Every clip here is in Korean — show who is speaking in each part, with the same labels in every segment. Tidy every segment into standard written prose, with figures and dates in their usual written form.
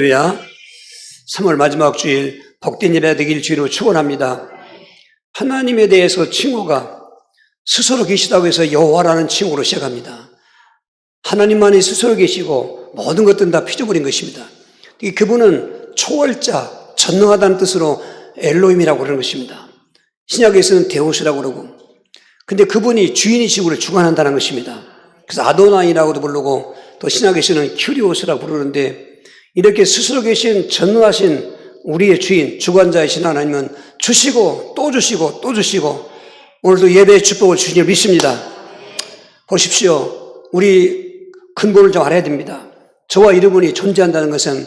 Speaker 1: 할렐루야. 3월 마지막 주일 복된 예배 되길 주로 축원합니다. 하나님에 대해서 칭호가 스스로 계시다고 해서 여호와라는 칭호로 시작합니다. 하나님만이 스스로 계시고 모든 것들은 다 피조물인 것입니다. 그분은 초월자, 전능하다는 뜻으로 엘로힘이라고 그러는 것입니다. 신약에서는 데우스라고 그러고, 근데 그분이 주인이시고 우리를 주관한다는 것입니다. 그래서 아도나이라고도 부르고 또 신약에서는 큐리오스라고 부르는데, 이렇게 스스로 계신 전능하신 우리의 주인, 주관자이신 하나님은 주시고 또 주시고 또 주시고 오늘도 예배의 축복을 주시길 믿습니다. 보십시오. 우리 근본을 좀 알아야 됩니다. 저와 여러분이 존재한다는 것은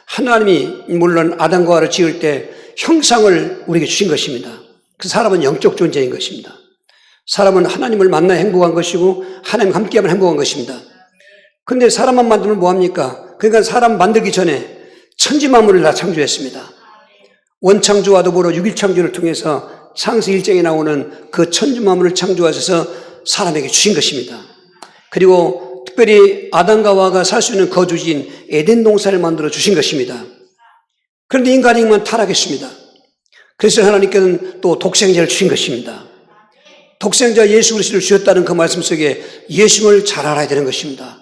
Speaker 1: 하나님이 물론 아담과 하와를 지을 때 형상을 우리에게 주신 것입니다. 그 사람은 영적 존재인 것입니다. 사람은 하나님을 만나 행복한 것이고 하나님과 함께하면 행복한 것입니다. 그런데 사람만 만들면 뭐합니까? 그러니까 사람 만들기 전에 천지만물을 다 창조했습니다. 원창조와 더불어 6일 창조를 통해서 창세 1장에 나오는 그 천지만물을 창조하셔서 사람에게 주신 것입니다. 그리고 특별히 아담과 하와가 살 수 있는 거주지인 에덴 동산을 만들어 주신 것입니다. 그런데 인간이만 타락했습니다. 그래서 하나님께서는 또 독생자를 주신 것입니다. 독생자 예수 그리스도를 주셨다는 그 말씀 속에 예수님을 잘 알아야 되는 것입니다.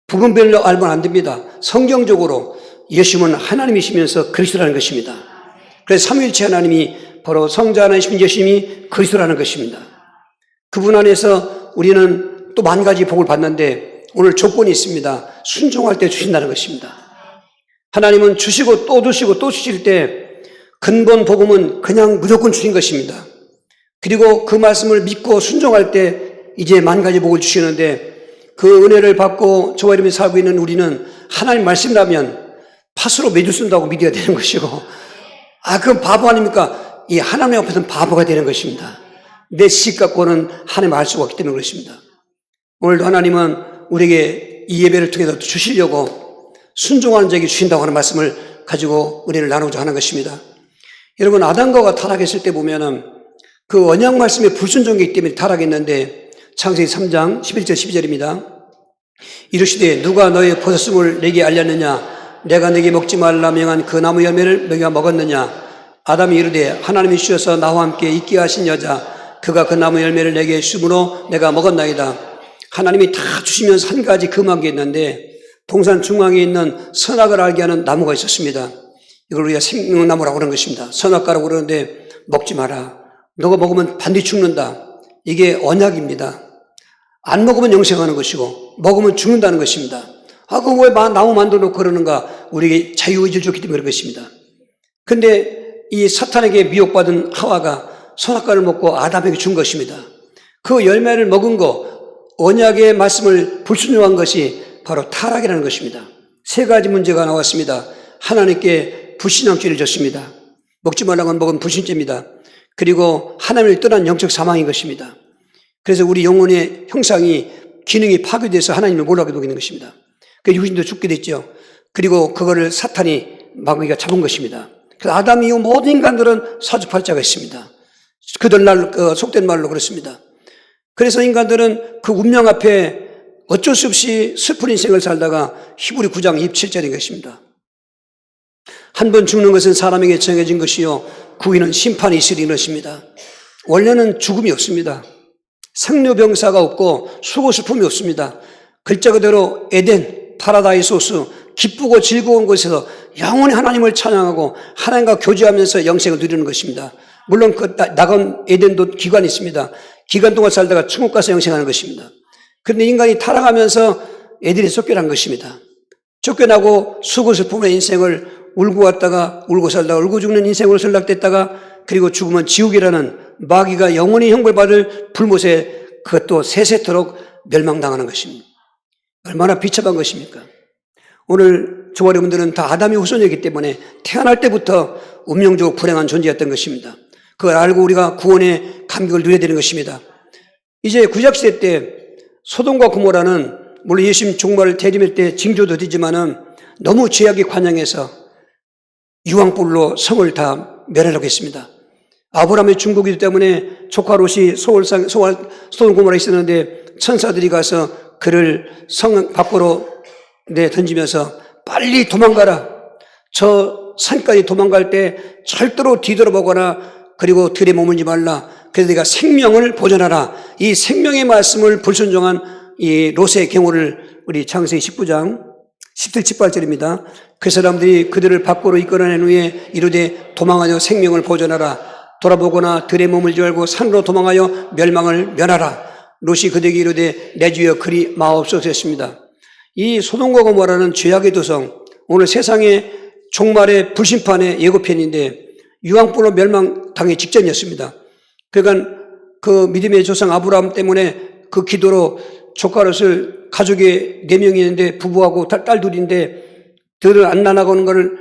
Speaker 1: 부분별로 알면 안 됩니다. 성경적으로 예수님은 하나님이시면서 그리스도라는 것입니다. 그래서 삼위일체 하나님이 바로 성자 하나님이신 예수님이 그리스도라는 것입니다. 그분 안에서 우리는 또 만 가지 복을 받는데 오늘 조건이 있습니다. 순종할 때 주신다는 것입니다. 하나님은 주시고 또 주시고 또 주실 때 근본 복음은 그냥 무조건 주신 것입니다. 그리고 그 말씀을 믿고 순종할 때 이제 만 가지 복을 주시는데, 그 은혜를 받고 저와 여러분이 살고 있는 우리는 하나님 말씀이라면 팥으로 매주 쓴다고 믿어야 되는 것이고, 그건 바보 아닙니까? 이 하나님 앞에서는 바보가 되는 것입니다. 내 지식 갖고는 하나님을 알 수가 없기 때문에 그렇습니다. 오늘도 하나님은 우리에게 이 예배를 통해서 주시려고 순종하는 자에게 주신다고 하는 말씀을 가지고 은혜를 나누고자 하는 것입니다. 여러분, 아담과 하와가 타락했을 때 보면은 그 언약 말씀에 불순종이기 때문에 타락했는데, 창세기 3장 11절 12절입니다. 이르시되 누가 너의 버섯음을 내게 알렸느냐? 내가 내게 먹지 말라 명한 그 나무 열매를 너희가 먹었느냐? 아담이 이르되 하나님이 주셔서 나와 함께 있게 하신 여자 그가 그 나무 열매를 내게 주므로 내가 먹었나이다. 하나님이 다 주시면서 한 가지 금한 게 있는데, 동산 중앙에 있는 선악을 알게 하는 나무가 있었습니다. 이걸 우리가 생명나무라고 그러는 것입니다. 선악과라고 그러는데 먹지 마라. 너가 먹으면 반드시 죽는다. 이게 언약입니다. 안 먹으면 영생하는 것이고 먹으면 죽는다는 것입니다. 그거 왜 나무 만들어 놓고 그러는가? 우리에게 자유의지를 줬기 때문에 그런 것입니다. 그런데 이 사탄에게 미혹받은 하와가 선악과를 먹고 아담에게 준 것입니다. 그 열매를 먹은 거, 언약의 말씀을 불순종한 것이 바로 타락이라는 것입니다. 세 가지 문제가 나왔습니다. 하나님께 불신앙 죄를 졌습니다. 먹지 말라고 한 먹은 불신죄입니다. 그리고 하나님을 떠난 영적 사망인 것입니다. 그래서 우리 영혼의 형상이, 기능이 파괴돼서 하나님을 몰라게 되는 것입니다. 그래서 육신도 죽게 됐죠. 그리고 그거를 사탄이 마귀가 잡은 것입니다. 그래서 아담 이후 모든 인간들은 사주팔자가 있습니다. 그들날 속된 말로 그렇습니다. 그래서 인간들은 그 운명 앞에 어쩔 수 없이 슬픈 인생을 살다가 히브리 9장 27절인 것입니다. 한 번 죽는 것은 사람에게 정해진 것이요 구인은 심판이 있으리 것입니다. 원래는 죽음이 없습니다. 생로병사가 없고 수고 슬픔이 없습니다. 글자 그대로 에덴, 파라다이소스, 기쁘고 즐거운 곳에서 영원히 하나님을 찬양하고 하나님과 교제하면서 영생을 누리는 것입니다. 물론 그 나간 에덴도 기간이 있습니다. 기간 동안 살다가 천국 가서 영생하는 것입니다. 그런데 인간이 타락하면서 에덴에 쫓겨난 것입니다. 쫓겨나고 수고 슬픔의 인생을 울고 왔다가 울고 살다가 울고 죽는 인생으로 전락됐다가, 그리고 죽으면 지옥이라는 마귀가 영원히 형벌받을 불못에 그것도 세세토록 멸망당하는 것입니다. 얼마나 비참한 것입니까? 오늘 저와 여러분들은 다 아담의 후손이기 때문에 태어날 때부터 운명적으로 불행한 존재였던 것입니다. 그걸 알고 우리가 구원의 감격을 누려야 되는 것입니다. 이제 구약시대 때 소돔과 고모라는, 물론 예수님 종말을 대림할 때 징조도 되지만은 너무 죄악이 관영해서 유황불로 성을 다 멸하려고 했습니다. 아브라함의 중국이기 때문에 조카 롯이 소돔 고모라에 있었는데 천사들이 가서 그를 성 밖으로 던지면서 빨리 도망가라. 저 산까지 도망갈 때 절대로 뒤돌아보거나 그리고 들에 머물지 말라. 그래서 네가 생명을 보존하라. 이 생명의 말씀을 불순종한 이 롯의 경우를 우리 창세기 19장 10절 18절입니다. 그 사람들이 그들을 밖으로 이끌어낸 후에 이르되 도망하여 생명을 보존하라. 돌아보거나 들에 머물지 말고 산으로 도망하여 멸망을 면하라. 롯이 그들에게 이르되 내 주여 그리 마옵소서 했습니다. 이 소돔과 고모라는 죄악의 도성, 오늘 세상의 종말의 불심판의 예고편인데 유황불로 멸망당의 직전이었습니다. 그러니까 그 믿음의 조상 아브라함 때문에 그 기도로 조카 롯을 가족이 4명이 있는데 부부하고 딸 둘인데 들을 안 나가는 것을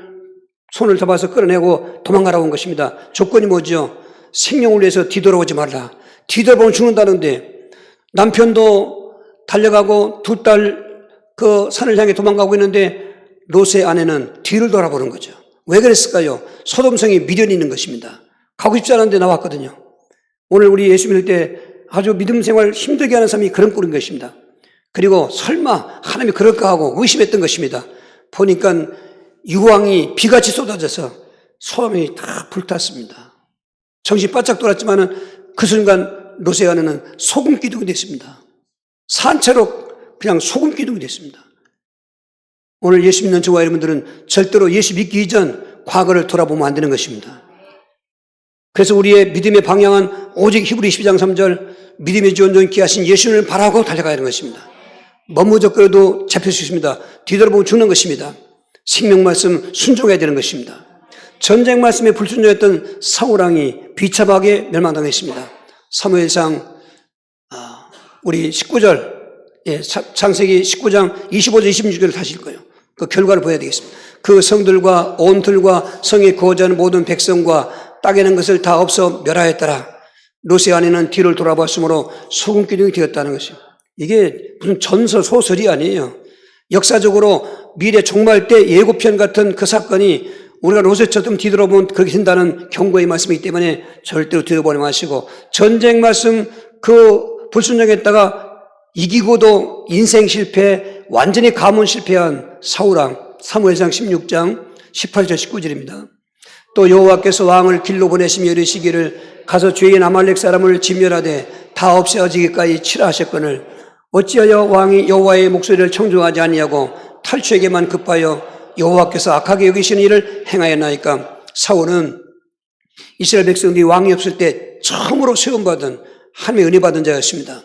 Speaker 1: 손을 잡아서 끌어내고 도망가라고 한 것입니다. 조건이 뭐죠? 생명을 위해서 뒤돌아오지 말라. 뒤돌아보면 죽는다는데 남편도 달려가고 두 딸 그 산을 향해 도망가고 있는데 롯의 아내는 뒤를 돌아보는 거죠. 왜 그랬을까요? 소돔성에 미련이 있는 것입니다. 가고 싶지 않은데 나왔거든요. 오늘 우리 예수 믿을 때 아주 믿음 생활 힘들게 하는 사람이 그런 꼴인 것입니다. 그리고 설마 하나님이 그럴까 하고 의심했던 것입니다. 보니까 유황이 비같이 쏟아져서 소돔이 다 불탔습니다. 정신 바짝 돌았지만은 그 순간 롯의 아내는 소금 기둥이 됐습니다. 산채로 그냥 소금 기둥이 됐습니다. 오늘 예수 믿는 저와 여러분들은 절대로 예수 믿기 이전 과거를 돌아보면 안 되는 것입니다. 그래서 우리의 믿음의 방향은 오직 히브리 12장 3절 믿음의 지원종 귀하신 예수님을 바라고 달려가야 하는 것입니다. 머무적거려도 잡힐 수 있습니다. 뒤돌아보면 죽는 것입니다. 생명 말씀 순종해야 되는 것입니다. 전쟁 말씀에 불순종했던 사울왕이 비참하게 멸망당했습니다. 사무엘상 우리 19절 창세기 19장 25절 26절을 다실 거예요. 그 결과를 보여야 되겠습니다. 그 성들과 온 들과 성에 거주하는 모든 백성과 땅에 있는 것을 다 없어 멸하였더라. 롯의 아내는 뒤를 돌아봤으므로 소금 기둥이 되었다는 것입니다. 이게 무슨 전설 소설이 아니에요. 역사적으로 미래 종말 때 예고편 같은 그 사건이 우리가 롯처럼 뒤돌아보면 그렇게 된다는 경고의 말씀이기 때문에 절대로 뒤돌아보지 마시고 전쟁 말씀 그 불순종했다가 이기고도 인생 실패, 완전히 가문 실패한 사울왕, 사무엘상 16장 18절 19절입니다. 또 여호와께서 왕을 길로 보내시며 이르시기를 가서 죄인 아말렉 사람을 진멸하되 다 없애어지기까지 치라 하셨거늘 어찌하여 왕이 여호와의 목소리를 청종하지 아니하고 탈취에게만 급하여 여호와께서 악하게 여기시는 일을 행하였나이까. 사울은 이스라엘 백성들이 왕이 없을 때 처음으로 세움받은 하나님의 은혜 받은 자였습니다.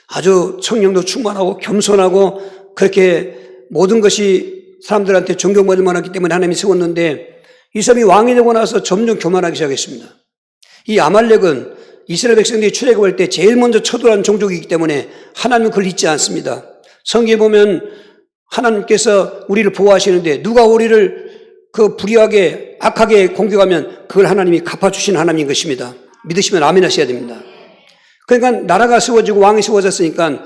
Speaker 1: 아주 성령도 충만하고 겸손하고 그렇게 모든 것이 사람들한테 존경받을 만하기 때문에 하나님이 세웠는데 이 사람이 왕이 되고 나서 점점 교만하기 시작했습니다. 이 아말렉은 이스라엘 백성들이 출애굽할 때 제일 먼저 처돌한 종족이기 때문에 하나님은 그걸 잊지 않습니다. 성경에 보면 하나님께서 우리를 보호하시는데 누가 우리를 그 불의하게 악하게 공격하면 그걸 하나님이 갚아주시는 하나님인 것입니다. 믿으시면 아멘 하셔야 됩니다. 그러니까 나라가 세워지고 왕이 세워졌으니까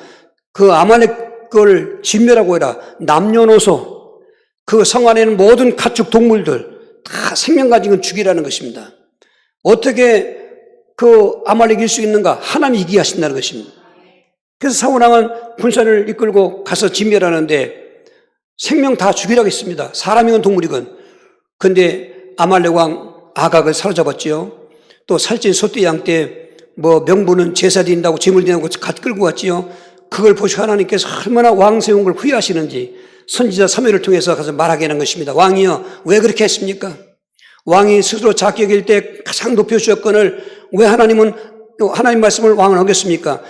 Speaker 1: 그 아말렉 걸 진멸하고 해라. 남녀노소 그 성 안에 있는 모든 가축 동물들 다 생명 가진 건 죽이라는 것입니다. 어떻게 그 아말렉이 이길 수 있는가? 하나님이 이기게 하신다는 것입니다. 그래서 사울왕은 군사를 이끌고 가서 진멸하는데 생명 다 죽이라고 했습니다. 사람이건 동물이건. 그런데 아말렉 왕 아각을 사로잡았지요. 또 살찐 소떼 양 때 뭐 명부는 제사 드린다고 제물 드린다고 갓 끌고 왔지요. 그걸 보시고 하나님께서 얼마나 왕 세운 걸 후회하시는지 선지자 사무엘을 통해서 가서 말하게 하는 것입니다. 왕이여 왜 그렇게 했습니까? 왕이 스스로 자기 여길 때 가장 높여주셨건을 왜 하나님은 하나님 말씀을 왕은 어겼습니까?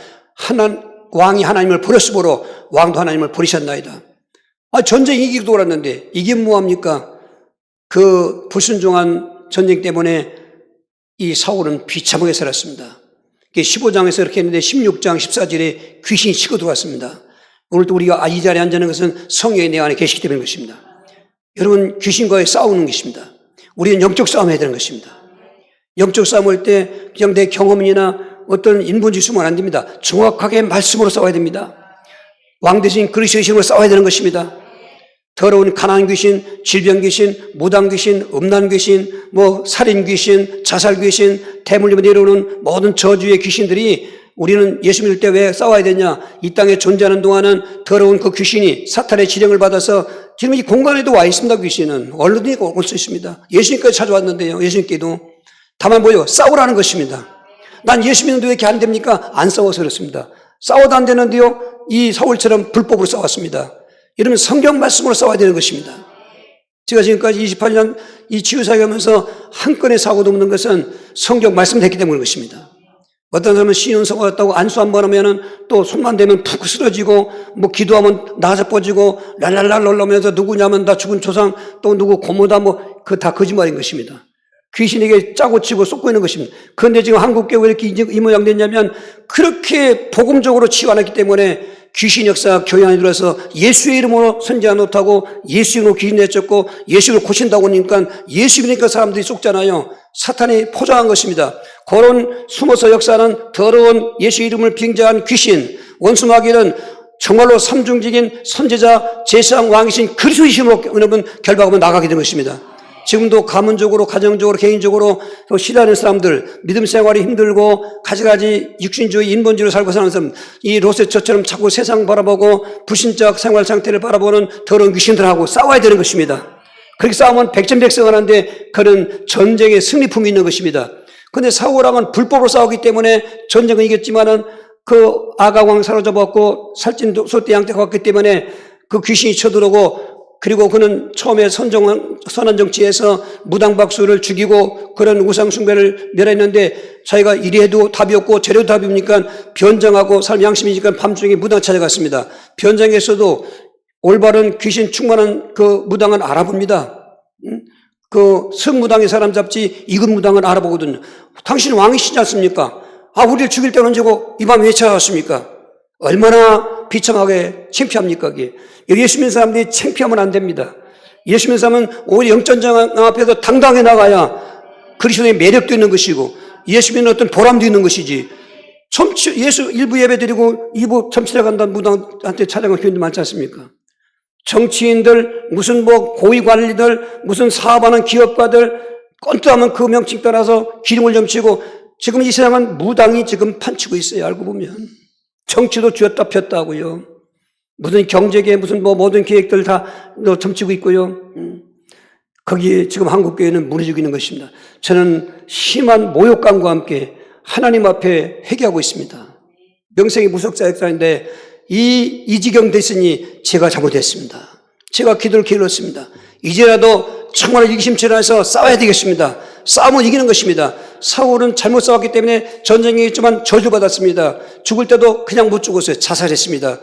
Speaker 1: 왕이 하나님을 버렸으므로 왕도 하나님을 버리셨나이다. 전쟁 이기고 돌았는데 이게 뭐합니까? 그 불순종한 전쟁 때문에 이 사울은 비참하게 살았습니다. 15장에서 이렇게 했는데 16장 14절에 귀신이 치고 들어왔습니다. 오늘도 우리가 이 자리에 앉는 것은 성령이 내 안에 계시기 때문인 것입니다. 여러분 귀신과의 싸우는 것입니다. 우리는 영적 싸움 해야 되는 것입니다. 영적 싸움을 때 그냥 내 경험이나 어떤 인본주의 쓰면 안 됩니다. 정확하게 말씀으로 싸워야 됩니다. 왕 대신 그리스도의 이름으로 싸워야 되는 것입니다. 더러운 가난 귀신, 질병 귀신, 무당 귀신, 음란 귀신, 살인 귀신, 자살 귀신, 대물림에 내려오는 모든 저주의 귀신들이 우리는 예수 믿을 때 왜 싸워야 되냐? 이 땅에 존재하는 동안은 더러운 그 귀신이 사탄의 지령을 받아서 지금 이 공간에도 와 있습니다. 귀신은 얼른이 올 수 있습니다. 예수님까지 찾아왔는데요. 예수님께도 다만 뭐요? 싸우라는 것입니다. 난 예수 믿는데 왜 이렇게 안 됩니까? 안 싸워서 그렇습니다. 싸워도 안 되는데요. 이 사울처럼 불법으로 싸웠습니다. 이러면 성경 말씀으로 싸워야 되는 것입니다. 제가 지금까지 28년 이 치유사역을 하면서 한 건의 사고도 없는 것은 성경 말씀을 했기 때문인 것입니다. 어떤 사람은 신윤서가 왔다고 안수 한 번 하면은 또 손만 대면 푹 쓰러지고 뭐 기도하면 나서 뻗지고 랄랄랄 놀라면서 누구냐면 나 죽은 조상 또 누구 고모다 뭐 그 다 거짓말인 것입니다. 귀신에게 짜고 치고 쏟고 있는 것입니다. 그런데 지금 한국교회 왜 이렇게 이 모양 됐냐면 그렇게 복음적으로 치유 안 했기 때문에 귀신 역사가 교회 안에 들어서 예수의 이름으로 선지자 못하고 예수 이름으로 귀신 내쫓고 예수를 고친다고 하니까 예수 믿으니까 사람들이 쏟잖아요. 사탄이 포장한 것입니다. 그런 숨어서 역사는 더러운 예수 이름을 빙자한 귀신, 원수마귀는 정말로 삼중직인 선지자, 제사장, 왕이신 그리스도이심으로 여러분 결박하면 나가게 되는 것입니다. 지금도 가문적으로, 가정적으로, 개인적으로 싫어하는 사람들, 믿음 생활이 힘들고 가지가지 육신주의, 인본주의로 살고 사는 사람, 이 로세처처럼 자꾸 세상 바라보고 불신적 생활 상태를 바라보는 더러운 귀신들하고 싸워야 되는 것입니다. 그렇게 싸우면 백전백승하는데 그런 전쟁의 승리품이 있는 것입니다. 그런데 사울왕은 불법으로 싸우기 때문에 전쟁은 이겼지만은 그 아가왕 사로잡았고 살찐 소떼 양떼가 왔기 때문에 그 귀신이 쳐들어오고 그리고 그는 처음에 선한 정치에서 무당박수를 죽이고 그런 우상숭배를 멸했는데 자기가 이리 해도 답이 없고 저래도 답이 없으니까 변장하고 삶 양심이니까 밤중에 무당 찾아갔습니다. 변장에서도 올바른 귀신 충만한 그 무당은 알아봅니다. 그 성무당의 사람 잡지 이근 무당은 알아보거든요. 당신 왕이시지 않습니까? 아, 우리를 죽일 때는 언제고 이 밤에 왜 찾아왔습니까? 얼마나 비참하게 창피합니까? 그게. 예수 믿는 사람들이 창피하면 안 됩니다. 예수 믿는 사람은 오히려 영전장 앞에서 당당히 나가야 그리스도의 매력도 있는 것이고 예수 믿는 어떤 보람도 있는 것이지. 예수 일부 예배 드리고 2부 참치러 간다는 무당한테 찾아간 교인들 많지 않습니까? 정치인들, 무슨 뭐 고위관리들, 무슨 사업하는 기업가들, 꼰뜨하면 그 명칭 따라서 기름을 점치고 지금 이 세상은 무당이 지금 판치고 있어요. 알고 보면. 정치도 쥐었다 폈다 하고요. 무슨 경제계 무슨 뭐 모든 계획들 다 점치고 있고요. 거기에 지금 한국교회는 무너지고 있는 것입니다. 저는 심한 모욕감과 함께 하나님 앞에 회개하고 있습니다. 명색이 무속자 역사인데 이 지경 됐으니 제가 잘못했습니다. 제가 기도를 게을렀습니다. 이제라도 정말 이기심치라해서 싸워야 되겠습니다. 싸움은 이기는 것입니다. 사울은 잘못 싸웠기 때문에 전쟁이 있지만 저주받았습니다. 죽을 때도 그냥 못 죽었어요. 자살했습니다.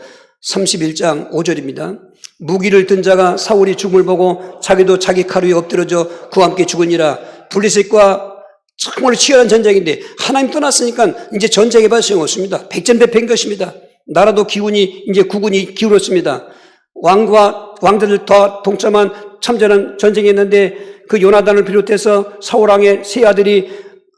Speaker 1: 31장 5절입니다. 무기를 든 자가 사울이 죽음을 보고 자기도 자기 칼 위에 엎드려져 그와 함께 죽으니라. 블레셋과 정말 치열한 전쟁인데 하나님 떠났으니까 이제 전쟁에 발생 없습니다. 백전백패인 것입니다. 나라도 기운이 이제 국군이 기울었습니다. 왕과 왕들을 더 동참한 참전한 전쟁이 있는데 그 요나단을 비롯해서 사울왕의 세 아들이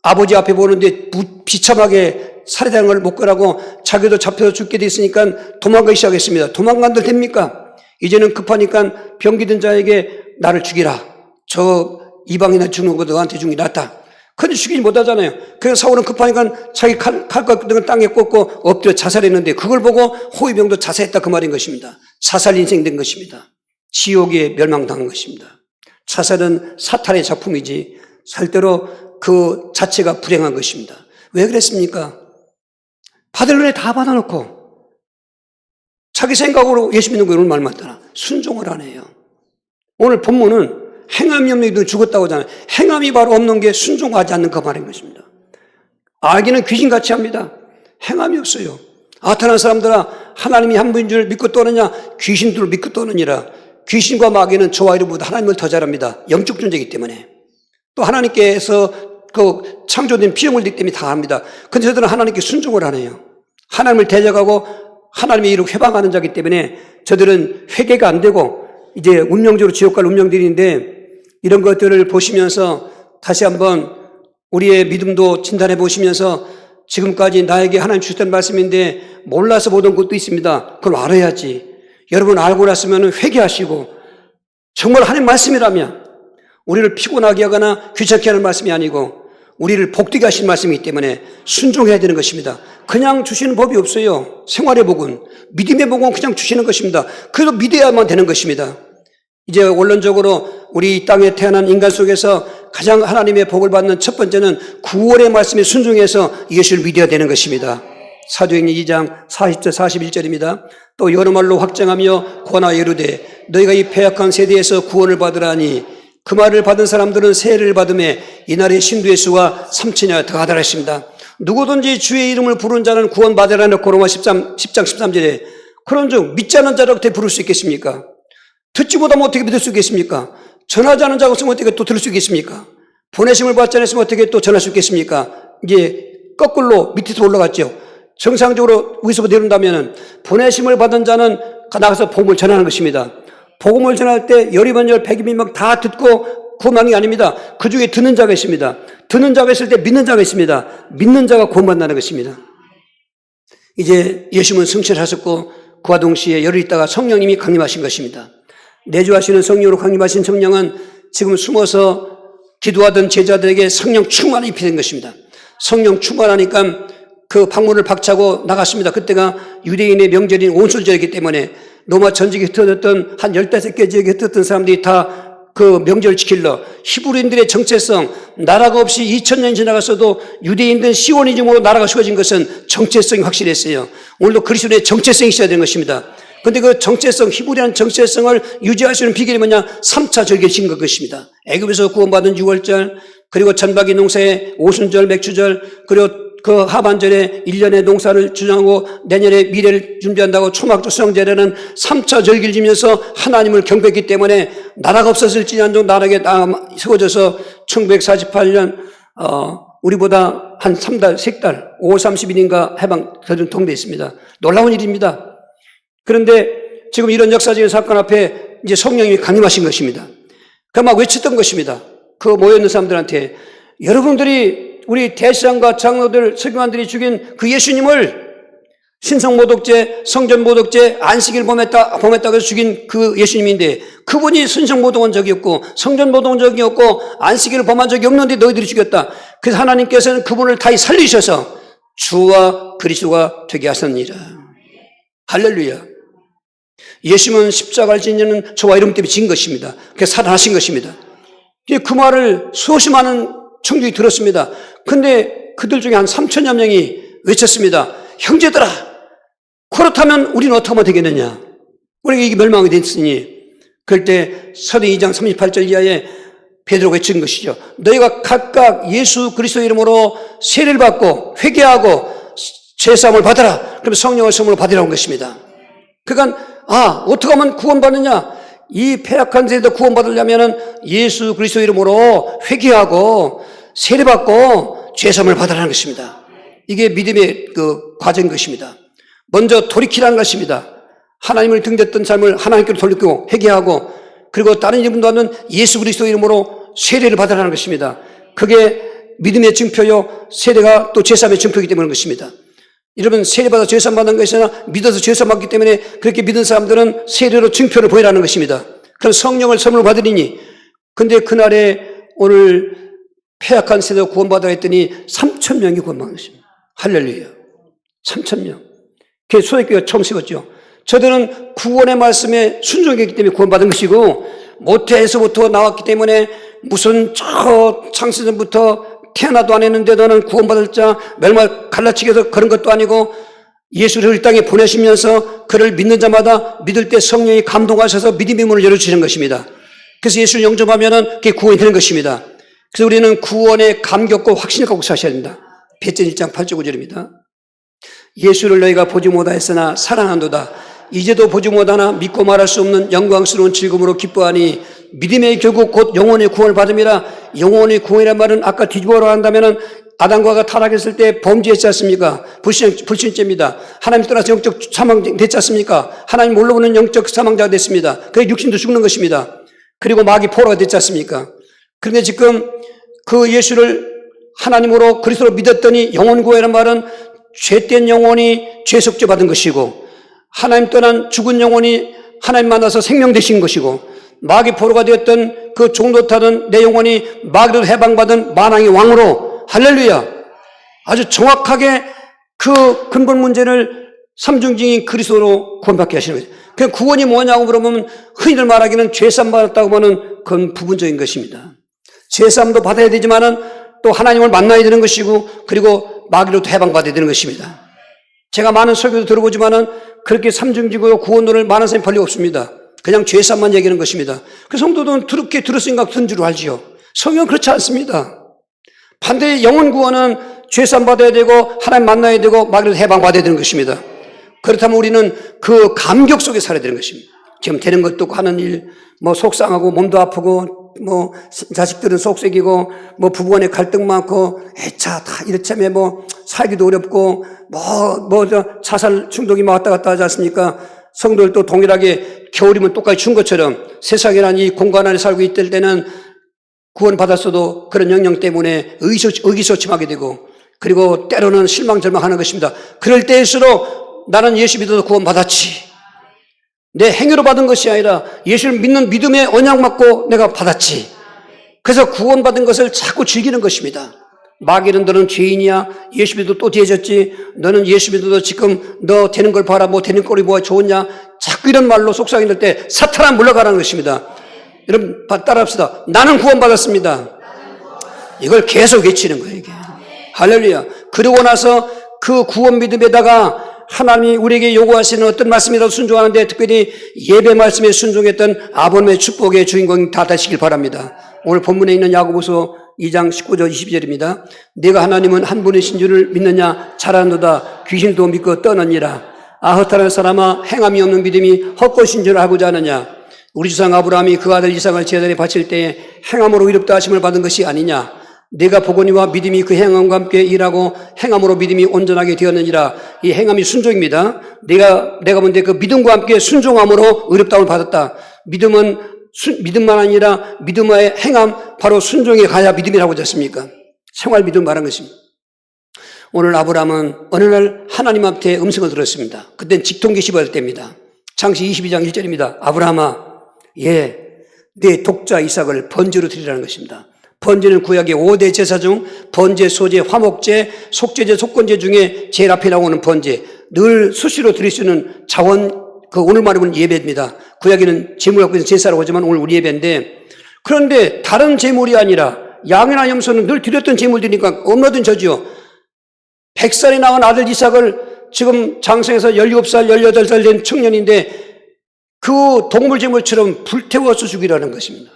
Speaker 1: 아버지 앞에 보는데 비참하게 살해당을 못 가라고 자기도 잡혀서 죽게 됐으니까 도망가기 시작했습니다. 도망간들 됩니까? 이제는 급하니까 병기든 자에게 나를 죽이라. 저 이방인한테 죽는 것보다 너한테 죽는 게 낫다. 그런데 죽이지 못하잖아요. 그래서 사울은 급하니까 자기 칼과 등을 땅에 꽂고 엎드려 자살했는데 그걸 보고 호위병도 자살했다 그 말인 것입니다. 자살 인생 된 것입니다. 지옥에 멸망당한 것입니다. 자살은 사탄의 작품이지 절대로 그 자체가 불행한 것입니다. 왜 그랬습니까? 받을 은혜 다 받아놓고 자기 생각으로 예수 믿는 거는 말 맞잖아. 순종을 안 해요. 오늘 본문은 행함이 없는 이들은 죽었다고 하잖아요. 행함이 바로 없는 게 순종하지 않는 그 말인 것입니다. 알기는 귀신같이 합니다. 행함이 없어요. 아탄한 사람들아 하나님이 한 분인 줄 믿고 떠느냐 귀신들을 믿고 떠느니라. 귀신과 마귀는 저와 이름보다 하나님을 더 잘합니다. 영적 존재이기 때문에. 또 하나님께서 그 창조된 피조물이기 때문에 다 합니다. 근데 저들은 하나님께 순종을 안 해요. 하나님을 대적하고 하나님의 이름을 회방하는 자이기 때문에 저들은 회개가 안 되고 이제 운명적으로 지옥 갈 운명들인데 이런 것들을 보시면서 다시 한번 우리의 믿음도 진단해 보시면서 지금까지 나에게 하나님 주셨던 말씀인데 몰라서 보던 것도 있습니다. 그걸 알아야지. 여러분 알고 났으면 회개하시고 정말 하나님 말씀이라면 우리를 피곤하게 하거나 귀찮게 하는 말씀이 아니고 우리를 복되게 하신 말씀이기 때문에 순종해야 되는 것입니다. 그냥 주시는 법이 없어요. 생활의 복은. 믿음의 복은 그냥 주시는 것입니다. 그래도 믿어야만 되는 것입니다. 이제 원론적으로 우리 이 땅에 태어난 인간 속에서 가장 하나님의 복을 받는 첫 번째는 구원의 말씀에 순종해서 예수를 믿어야 되는 것입니다. 사도행전 2장 40절 41절입니다. 또 여러 말로 확정하며 권하여 이르되 너희가 이 패역한 세대에서 구원을 받으라니 그 말을 받은 사람들은 세례를 받음에 이날의 신도의 수가 3천여 더하더라 했습니다. 누구든지 주의 이름을 부르는 자는 구원받으라 놓고 로마 10장 13절에 그런즉 믿지 않는 자를 어떻게 부를 수 있겠습니까? 듣지 못하면 어떻게 믿을 수 있겠습니까? 전하지 않은 자가 없으면 어떻게 또 들을 수 있겠습니까? 보내심을 받지 않았으면 어떻게 또 전할 수 있겠습니까? 이제 거꾸로 밑에서 올라갔죠. 정상적으로 위에서부터 내려온다면 보내심을 받은 자는 나가서 복음을 전하는 것입니다. 복음을 전할 때 열이만열 백이민막 다 듣고 구원하는 게 아닙니다. 그 중에 듣는 자가 있습니다. 듣는 자가 있을 때 믿는 자가 있습니다. 믿는 자가 구원받는 것입니다. 이제 예수님은 승천하셨고 그와 동시에 열흘 있다가 성령님이 강림하신 것입니다. 내주하시는 성령으로 강림하신 성령은 지금 숨어서 기도하던 제자들에게 성령 충만이 입히는 것입니다. 성령 충만하니까 그 방문을 박차고 나갔습니다. 그때가 유대인의 명절인 온술절이기 때문에 로마 전직에 흩어졌던 한 15개 지역에 흩어졌던 사람들이 다 그 명절을 지킬러 히브리인들의 정체성, 나라가 없이 2000년이 지나갔어도 유대인들 시오니즘으로 나라가 세워진 것은 정체성이 확실했어요. 오늘도 그리스도의 정체성이 있어야 되는 것입니다. 그런데 그 정체성, 히브리한 정체성을 유지할 수 있는 비결이 뭐냐? 3차 절기를 지킨 것입니다. 애굽에서 구원받은 6월절, 그리고 전박이 농사의 오순절, 맥추절, 그리고 그 하반절에 1년의 농사를 주장하고 내년에 미래를 준비한다고 초막절 수령제라는 3차 절기를 지면서 하나님을 경배했기 때문에 나라가 없었을지언정 나라에 세워져서 1948년 우리보다 한 3달, 3달, 5월 30일인가 해방되는 통되어 있습니다. 놀라운 일입니다. 그런데 지금 이런 역사적인 사건 앞에 이제 성령님이 강림하신 것입니다. 그 막 외쳤던 것입니다. 그 모여있는 사람들한테 여러분들이 우리 대시장과 장로들, 서기관들이 죽인 그 예수님을 신성모독죄, 성전모독죄, 안식일 범했다고 해서 죽인 그 예수님인데 그분이 신성모독한 적이 없고 성전모독한 적이 없고 안식일을 범한 적이 없는데 너희들이 죽였다. 그래서 하나님께서는 그분을 다시 살리셔서 주와 그리스도가 되게 하셨느니라. 할렐루야. 예수님은 십자가를 지는 저와 이름 때문에 진 것입니다. 그래서 살아나신 것입니다. 그 말을 수없이 많은 청중이 들었습니다. 근데 그들 중에 한 3천여 명이 외쳤습니다. 형제들아, 그렇다면 우리는 어떻게 하면 되겠느냐? 우리가 이게 멸망이 됐으니. 그럴 때 사도행 2장 38절 이하에 베드로가 외친 것이죠. 너희가 각각 예수 그리스도 이름으로 세례를 받고 회개하고 죄사함을 받아라. 그러면 성령을 선물로 받으라는 것입니다. 그러니까 어떻게 하면 구원받느냐? 이 패약한 세대도 구원받으려면 예수 그리스도 이름으로 회개하고 세례받고 죄사함을 받으라는 것입니다. 이게 믿음의 그 과정인 것입니다. 먼저 돌이키라는 것입니다. 하나님을 등졌던 삶을 하나님께로 돌리고 회개하고 그리고 다른 이름도 예수 그리스도 이름으로 세례를 받으라는 것입니다. 그게 믿음의 증표요 세례가 또 죄사함의 증표이기 때문인 것입니다. 여러분 세례받아 죄사함 받는 것이나 믿어서 죄사함 받기 때문에 그렇게 믿은 사람들은 세례로 증표를 보이라는 것입니다. 그럼 성령을 선물로 받으리니 근데 그날에 오늘 패약한 세대가 구원받아 했더니 3,000명이 구원받은 것입니다. 할렐루야. 3,000명. 그게 초대교회가 처음 세웠죠. 저들은 구원의 말씀에 순종했기 때문에 구원받은 것이고 모태에서부터 나왔기 때문에 무슨 창세전부터 태어나도 안 했는데 너는 구원받을 자 멸망 갈라치기 해서 그런 것도 아니고 예수를 이 땅에 보내시면서 그를 믿는 자마다 믿을 때 성령이 감동하셔서 믿음의 문을 열어주시는 것입니다. 그래서 예수를 영접하면은 그게 구원이 되는 것입니다. 그래서 우리는 구원에 감격과 확신을 갖고 사셔야 됩니다. 베드로 1장 8절 9절입니다. 예수를 너희가 보지 못하였으나 사랑한도다. 이제도 보지 못하나 믿고 말할 수 없는 영광스러운 즐거움으로 기뻐하니 믿음의 결국 곧 영혼의 구원을 받음이라. 영혼의 구원이란 말은 아까 뒤집어로 한다면은 아담과 하가 타락했을 때 범죄했지 않습니까? 불신죄입니다. 하나님 떠나서 영적 사망됐지 않습니까? 하나님 몰라보는 영적 사망자가 됐습니다. 그게 육신도 죽는 것입니다. 그리고 마귀 포로가 됐지 않습니까? 그런데 지금 그 예수를 하나님으로 그리스도로 믿었더니 영혼 구원이란 말은 죄된 영혼이 죄속죄 받은 것이고 하나님 떠난 죽은 영혼이 하나님 만나서 생명 되신 것이고 마귀 포로가 되었던 그 종도 타던 내 영혼이 마귀로 해방받은 만왕의 왕으로 할렐루야. 아주 정확하게 그 근본 문제를 삼중징인 그리스도로 구원받게 하시는 거죠. 그 구원이 뭐냐고 물어보면 흔히들 말하기는 죄삼 받았다고 하는 그건 부분적인 것입니다. 죄삼도 받아야 되지만은 또 하나님을 만나야 되는 것이고 그리고 마귀로부터 해방받아야 되는 것입니다. 제가 많은 설교도 들어보지만은 그렇게 삼중지고 구원론을 많은 사람이 별로 없습니다. 그냥 죄삼만 얘기하는 것입니다. 그 성도들은 그렇게 들었으니까 든 줄 알지요. 성경은 그렇지 않습니다. 반대의 영혼 구원은 죄삼 받아야 되고 하나님 만나야 되고 마귀로부터 해방받아야 되는 것입니다. 그렇다면 우리는 그 감격 속에 살아야 되는 것입니다. 지금 되는 것도 없고 하는 일, 뭐 속상하고 몸도 아프고 뭐 자식들은 속색이고 뭐 부부간에 갈등 많고 다 이렇자면 뭐 살기도 어렵고 자살 충동이 왔다 갔다 하지 않습니까? 성도들도 동일하게 겨울이면 똑같이 추운 것처럼 세상이라는 이 공간 안에 살고 있을 때는 구원받았어도 그런 영향 때문에 의기소침하게 되고 그리고 때로는 실망절망하는 것입니다. 그럴 때일수록 나는 예수 믿어서 구원받았지. 내 행위로 받은 것이 아니라 예수를 믿는 믿음의 언약 받고 내가 받았지. 그래서 구원받은 것을 자꾸 즐기는 것입니다. 마귀는 너는 죄인이야. 예수 믿어도 또 죄졌지. 너는 예수 믿어도 지금 너 되는 걸 봐라. 뭐 되는 꼴이 뭐가 좋으냐. 자꾸 이런 말로 속상해 될 때 사탄아 물러가라는 것입니다. 여러분 따라합시다. 나는 구원받았습니다. 이걸 계속 외치는 거예요. 이게. 할렐루야. 그러고 나서 그 구원 믿음에다가 하나님이 우리에게 요구하시는 어떤 말씀이라도 순종하는데 특별히 예배 말씀에 순종했던 아버님의 축복의 주인공이 다 되시길 바랍니다. 오늘 본문에 있는 야고보서 2장 19절 22절입니다. 네가 하나님은 한 분이신 줄을 믿느냐 잘하노다 귀신도 믿고 떠느니라. 헛하는 사람아 행함이 없는 믿음이 헛것인 줄 알고자 하느냐. 우리 조상 아브라함이 그 아들 이삭을 제단에 바칠 때에 행함으로 의롭다 하심을 받은 것이 아니냐. 내가 보거니와 믿음이 그 행함과 함께 일하고 행함으로 믿음이 온전하게 되었느니라. 이 행함이 순종입니다. 내가 본데 그 믿음과 함께 순종함으로 의롭다움을 받았다. 믿음만 아니라 믿음의 행함, 바로 순종에 가야 믿음이라고 하지 않습니까? 생활 믿음 말한 것입니다. 오늘 아브라함은 어느 날 하나님 앞에 음성을 들었습니다. 그땐 직통기시 받을 때입니다. 창시 22장 1절입니다. 아브라함아, 내 독자 이삭을 번제로 드리라는 것입니다. 번제는 구약의 5대 제사 중 번제, 소제, 화목제, 속제제, 속건제 중에 제일 앞에 나오는 번제, 늘 수시로 드릴 수 있는 자원, 오늘 말하면 예배입니다. 구약에는 제물 갖고 있는 제사라고 하지만 오늘 우리 예배인데, 그런데 다른 제물이 아니라 양이나 염소는 늘 드렸던 제물들이니까 없나든 저지요. 100살이 낳은 아들 이삭을 지금 장성에서 17살, 18살 된 청년인데 그 동물 제물처럼 불태워서 죽이라는 것입니다.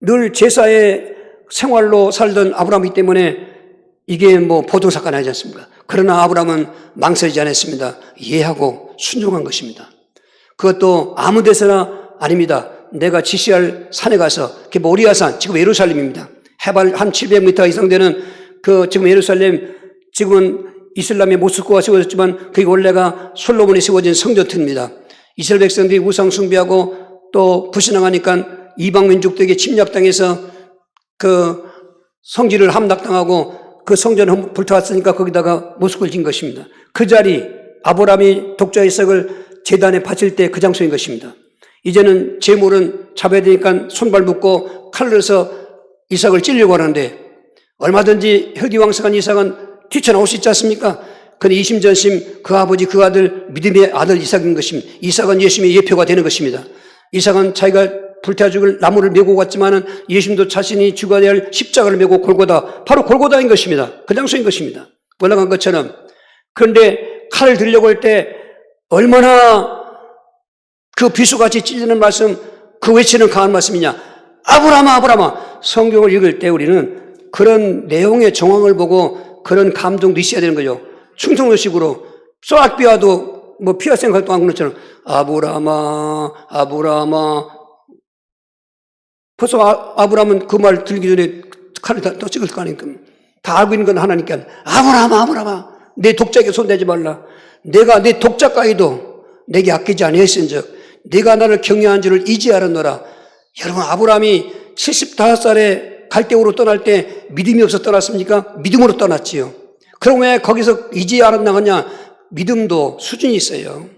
Speaker 1: 늘 제사의 생활로 살던 아브라함이기 때문에 이게 뭐 보통사건 아니지 않습니까? 그러나 아브라함은 망설이지 않았습니다. 이해하고 순종한 것입니다. 그것도 아무 데서나 아닙니다. 내가 지시할 산에 가서, 그게 모리아산, 지금 예루살렘입니다. 해발 한 700m 이상 되는 지금 예루살렘, 지금은 이슬람의 모스크가 세워졌지만 그게 원래가 솔로몬이 세워진 성전입니다. 이스라엘 백성들이 우상 숭배하고 또 불신앙하니까 이방 민족들에게 침략당해서 그 성지를 함락당하고 그 성전을 불태웠으니까 거기다가 모스크를 진 것입니다. 그 자리, 아브라함이 독자 이삭을 제단에 바칠 때 그 장소인 것입니다. 이제는 제물은 잡아야 되니까 손발 묶고 칼을 넣어서 이삭을 찌려고 하는데 얼마든지 혈기왕성한 이삭은 뛰쳐나올 수 있지 않습니까? 그런데 이심전심 그 아버지 그 아들 믿음의 아들 이삭인 것입니다. 이삭은 예수님의 예표가 되는 것입니다. 이삭은 자기가 불태워 죽을 나무를 메고 갔지만은 예수님도 자신이 죽어야 할 십자가를 메고 골고다, 바로 골고다인 것입니다. 그 장소인 것입니다. 올라간 것처럼. 그런데 칼을 들려고 할 때 얼마나 그 비수같이 찔리는 말씀, 그 외치는 강한 말씀이냐. 아브라함아, 아브라함아. 성경을 읽을 때 우리는 그런 내용의 정황을 보고 그런 감정도 있어야 되는 거죠. 충청도식으로 쏘아비와도 뭐 피와 생각도 안 그런 것처럼 아브라함아, 아브라함아. 벌써 아브라함은 그 말 들기 전에 칼을 다 찍을 거 아닙니까? 다 알고 있는 건 하나니까 아브라함아, 아브라함아. 내 독자에게 손대지 말라. 내가 내 독자까지도 내게 아끼지 아니했은즉 네가 나를 경외한 줄을 이제 알았노라. 여러분, 아브라함이 75살에 갈대우로 떠날 때 믿음이 없어 떠났습니까? 믿음으로 떠났지요. 그럼 왜 거기서 이제 알았나 하냐? 믿음도 수준이 있어요.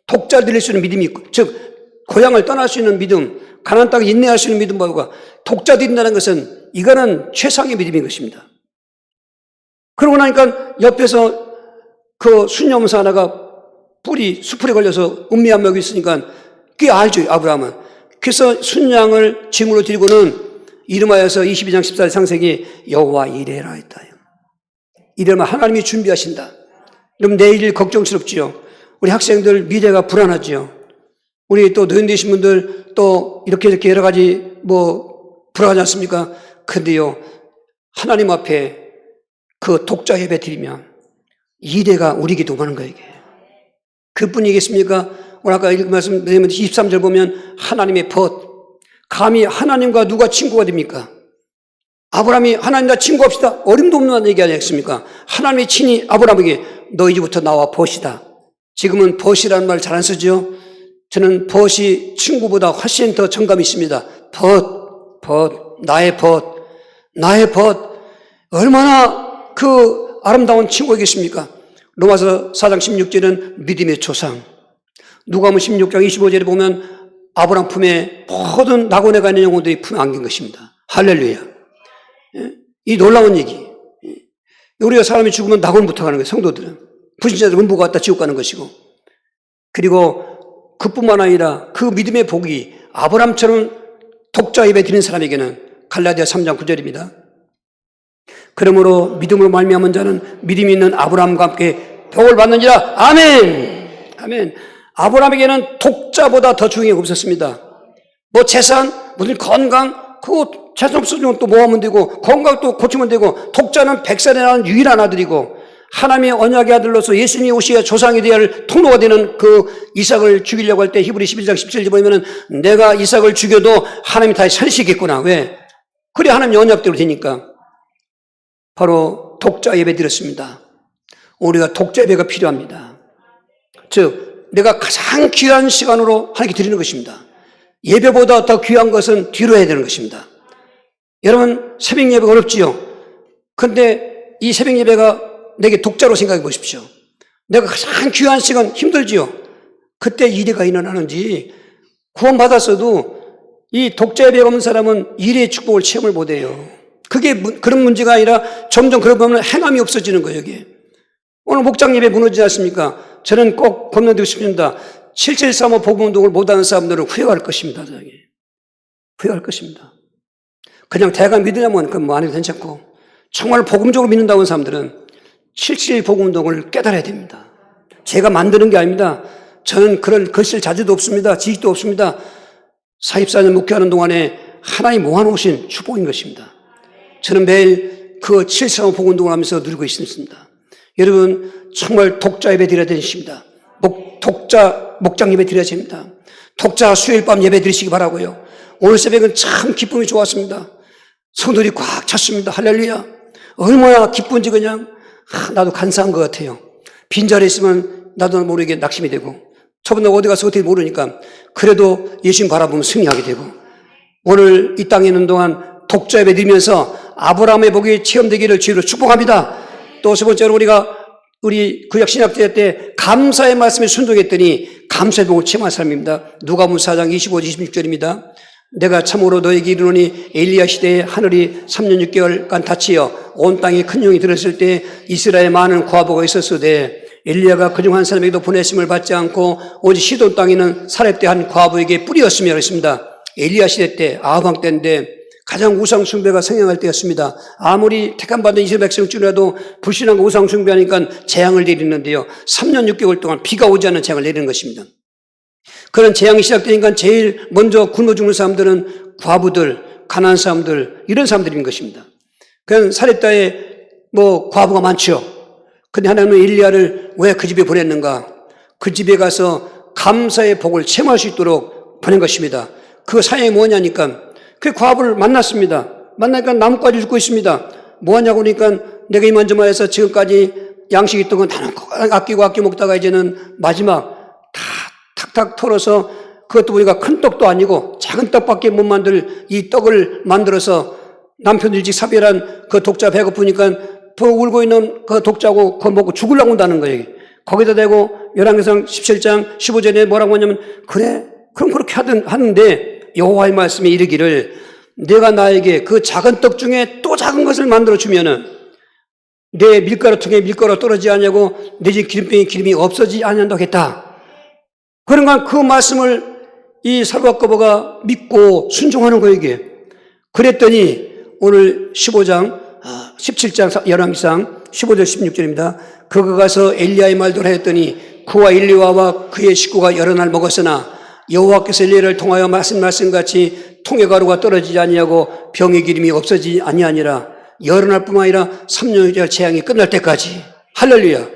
Speaker 1: 독자 드릴 수 있는 믿음이 있고, 즉 고향을 떠날 수 있는 믿음, 가나안 땅에 인내할 수 있는 믿음과 독자 드린다는 것은 이거는 최상의 믿음인 것입니다. 그러고 나니까 옆에서 그 순념사 하나가 뿔이 수풀에 걸려서 음미한 멱이 있으니까 그게 알죠, 아브라함은. 그래서 순양을 짐으로 드리고는 이름하여서 22장 14절 창세기 여호와 이레라 했다. 이러면 하나님이 준비하신다. 그럼 내일 걱정스럽지요. 우리 학생들 미래가 불안하지요. 우리 또 노인 되신 분들 또 이렇게 여러 가지 불안하지 않습니까? 근데요, 하나님 앞에 그 독자 예배 드리면 이래가 우리에게 도마는 거예요, 이게. 그뿐이겠습니까? 오늘 아까 읽은 말씀 23절 보면 하나님의 벗. 감히 하나님과 누가 친구가 됩니까? 아브라함이 하나님과 친구합시다. 어림도 없는 얘기 아니겠습니까? 하나님이 친히 아브라함에게 너 이제부터 나와 벗이다. 지금은 벗이라는 말 잘 안 쓰죠? 저는 벗이 친구보다 훨씬 더 정감이 있습니다. 나의 벗. 얼마나 그 아름다운 친구이겠습니까? 로마서 4장 16절은 믿음의 조상. 누가복음 16장 25절에 보면 아브라함 품에 모든 낙원에 가는 영혼들이 품에 안긴 것입니다. 할렐루야. 이 놀라운 얘기. 우리가 사람이 죽으면 낙원부터 가는 거예요, 성도들은. 불신자들 음부가 왔다 지옥 가는 것이고. 그리고 그뿐만 아니라 그 믿음의 복이 아브라함처럼 독자 예배 드리는 사람에게는 갈라디아 3장 9절입니다. 그러므로 믿음으로 말미암은 자는 믿음이 있는 아브라함과 함께 복을 받는지라. 아멘. 아멘. 아브라함에게는 독자보다 더 중요한 게 없었습니다. 재산, 무슨 건강, 그거 재산 없어지면 또 모으면 되고, 건강 또 고치면 되고, 독자는 백살에 낳은 유일한 아들이고, 하나님의 언약의 아들로서 예수님이 오시야 조상에 대한 통로가 되는 그 이삭을 죽이려고 할 때 히브리 11장 17절 보면은 내가 이삭을 죽여도 하나님이 다시 살리시겠구나. 왜? 그래 하나님 언약대로 되니까. 바로 독자 예배 드렸습니다. 우리가 독자 예배가 필요합니다. 즉 내가 가장 귀한 시간으로 하나님께 드리는 것입니다. 예배보다 더 귀한 것은 뒤로 해야 되는 것입니다. 여러분 새벽 예배가 어렵지요. 그런데 이 새벽 예배가 내게 독자로 생각해 보십시오. 내가 가장 귀한 시간 힘들지요. 그때 이래가 일어나는지 구원받았어도 이 독자 예배가 없는 사람은 일의 축복을 체험을 못해요. 그게 그런 문제가 아니라 점점 그러면 행함이 없어지는 거예요. 이게. 오늘 목장 예배 무너지지 않습니까? 저는 꼭 권면드리고 싶습니다. 7735 복음운동을 못하는 사람들은 후회할 것입니다. 후회할 것입니다. 그냥 대강 믿으려면 그건 안 해도 괜찮고 정말 복음적으로 믿는다고 하는 사람들은 77 복음운동을 깨달아야 됩니다. 제가 만드는 게 아닙니다. 저는 그런 글쓸 자질도 없습니다. 지식도 없습니다. 44년 목회하는 동안에 하나님 모아놓으신 축복인 것입니다. 저는 매일 그 735 복음운동을 하면서 누리고 있습니다. 여러분 정말 독자 예배 드려야 되십니다. 목장 예배 드려야 됩니다. 독자 수요일 밤 예배 드리시기 바라고요. 오늘 새벽은 참 기쁨이 좋았습니다. 성도들이 꽉 찼습니다. 할렐루야. 얼마나 기쁜지 그냥 나도 간사한 것 같아요. 빈자리에 있으면 나도 모르게 낙심이 되고 저번에 어디 가서 어떻게 모르니까 그래도 예수님 바라보면 승리하게 되고 오늘 이 땅에 있는 동안 독자 예배 드리면서 아브라함의 복이 체험되기를 주의로 축복합니다. 또 세 번째로 우리 구약 신약 때 감사의 말씀에 순종했더니 감사의 복을 체험한 사람입니다. 누가복음 4장 25, 26절입니다. 내가 참으로 너에게 이르노니 엘리야 시대에 하늘이 3년 6개월간 닫히어 온 땅에 큰 용이 들었을 때 이스라엘에 많은 과부가 있었으되 엘리야가 그중 한 사람에게도 보내심을 받지 않고 오직 시돈 땅에 있는 사렙 때 한 과부에게 뿌리였으며 그랬습니다. 엘리야 시대 때 아합 때인데 가장 우상 숭배가 성행할 때였습니다. 아무리 택함받은 이스라엘 백성 중이라도 불신하고 우상 숭배하니까 재앙을 내리는데요. 3년 6개월 동안 비가 오지 않는 재앙을 내리는 것입니다. 그런 재앙이 시작되니까 제일 먼저 굶어 죽는 사람들은 과부들, 가난한 사람들, 이런 사람들인 것입니다. 그냥 사렙다에 과부가 많죠. 근데 하나님은 엘리야를 왜 그 집에 보냈는가? 그 집에 가서 감사의 복을 체험할 수 있도록 보낸 것입니다. 그 사연이 뭐냐니까 그 과부를 만났습니다. 만나니까 나뭇가지 줍고 있습니다. 뭐하냐고 그러니까 내가 이만저만해서 지금까지 양식 있던 건 다 아끼고 먹다가 이제는 마지막 다 탁탁 털어서 그것도 보니까 큰 떡도 아니고 작은 떡밖에 못 만들 이 떡을 만들어서 남편 일찍 사별한 그 독자 배고프니까 울고 있는 그 독자고 그거 먹고 죽으려고 한다는 거예요. 거기다 대고 열왕기상 17장 15절에 뭐라고 하냐면 그래 그럼 그렇게 하는데 여호와의 말씀에 이르기를 내가 나에게 그 작은 떡 중에 또 작은 것을 만들어 주면은 내 밀가루통에 밀가루가 떨어지지 않냐고 내 집 기름병에 기름이 없어지지 않는다고 했다. 그러니까 그 말씀을 이 사르밧거버가 믿고 순종하는 거예요, 이게. 그랬더니 오늘 17장 열왕기상 15절 16절입니다. 그가 가서 엘리야의 말대로 했더니 그와 엘리야와 그의 식구가 여러 날 먹었으나 여호와께서 엘리야를 통하여 말씀같이 통의 가루가 떨어지지 아니하고 병의 기름이 없어지지 아니하니라. 여러 날뿐만 아니라 3년의 재앙이 끝날 때까지. 할렐루야.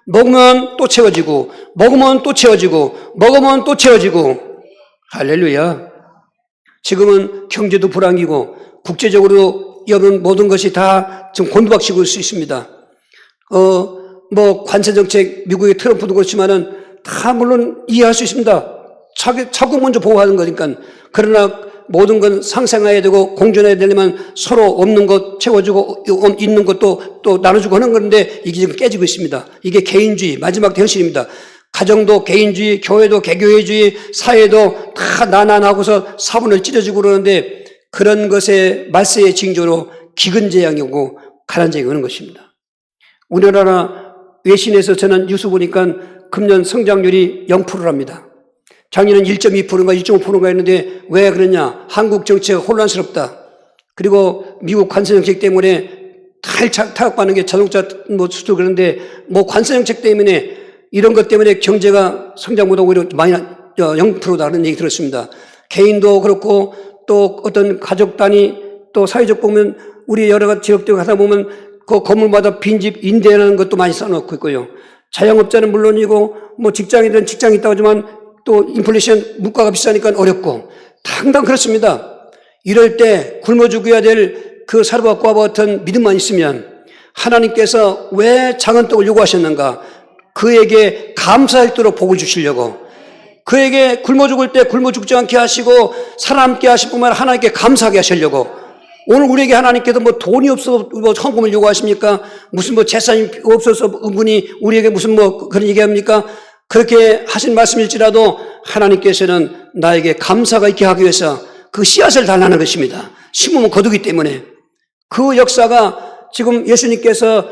Speaker 1: 먹으면 또 채워지고 먹으면 또 채워지고 먹으면 또 채워지고. 할렐루야. 지금은 경제도 불황이고 국제적으로 여러분 모든 것이 다 지금 곤두박치고 있을 수 있습니다. 관세 정책 미국의 트럼프도 그렇지만은 다 물론 이해할 수 있습니다. 자꾸 먼저 보호하는 거니까. 그러나 모든 건 상생해야 되고 공존해야 되려면 서로 없는 것 채워주고 있는 것도 또 나눠주고 하는 건데 이게 지금 깨지고 있습니다. 이게 개인주의 마지막 현실입니다. 가정도 개인주의, 교회도 개교회주의, 사회도 다 나눠나고서 사분을 찢어지고 그러는데 그런 것의 말세의 징조로 기근재앙이 오고 가난재앙이 오는 것입니다. 우리나라 외신에서 저는 뉴스 보니까 금년 성장률이 0%랍니다. 작년은 1.2%인가 1.5%인가 했는데 왜 그러냐? 한국 정치가 혼란스럽다. 그리고 미국 관세 정책 때문에 타격받는 게 자동차 수도 그런데 관세 정책 때문에 이런 것 때문에 경제가 성장보다 오히려 많이 0%다는 얘기 들었습니다. 개인도 그렇고 또 어떤 가족 단위 또 사회적 보면 우리 여러 가지 지역들 가다 보면 그 건물마다 빈집 임대하는 것도 많이 써놓고 있고요. 자영업자는 물론이고 직장이든 직장이 있다고 하지만 또 인플레이션 물가가 비싸니까 어렵고 당당 그렇습니다. 이럴 때 굶어 죽어야 될 그 사르밧과 같은 믿음만 있으면 하나님께서 왜 작은 떡을 요구하셨는가? 그에게 감사할 도록 복을 주시려고 그에게 굶어 죽을 때 굶어 죽지 않게 하시고 살아남게 하실 뿐만 아니라 하나님께 감사하게 하시려고 오늘 우리에게 하나님께서 돈이 없어 헌금을 요구하십니까? 무슨 재산이 없어서 분이 우리에게 무슨 그런 얘기합니까? 그렇게 하신 말씀일지라도 하나님께서는 나에게 감사가 있게 하기 위해서 그 씨앗을 달라는 것입니다. 심으면 거두기 때문에 그 역사가 지금 예수님께서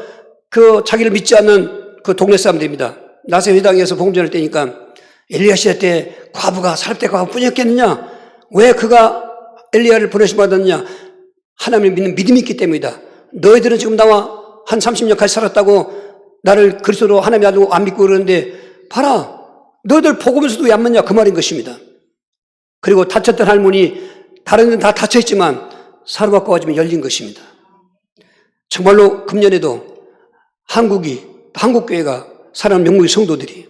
Speaker 1: 그 자기를 믿지 않는 그 동네 사람들입니다. 나세 회당에서 복음 전할 때니까 엘리야 시대 때 과부가 사렙대 과부뿐이었겠느냐? 왜 그가 엘리야를 보내심 받았느냐? 하나님을 믿는 믿음이 있기 때문이다. 너희들은 지금 나와 한 30년 같이 살았다고 나를 그리스도로 하나님이 알고 안 믿고 그러는데 봐라. 너희들 복음에서도 왜 안 믿냐? 그 말인 것입니다. 그리고 다쳤던 할머니 다른 데는 다 닫혀있지만 사르밧과 와지면 열린 것입니다. 정말로 금년에도 한국교회가 사랑하는 명목의 성도들이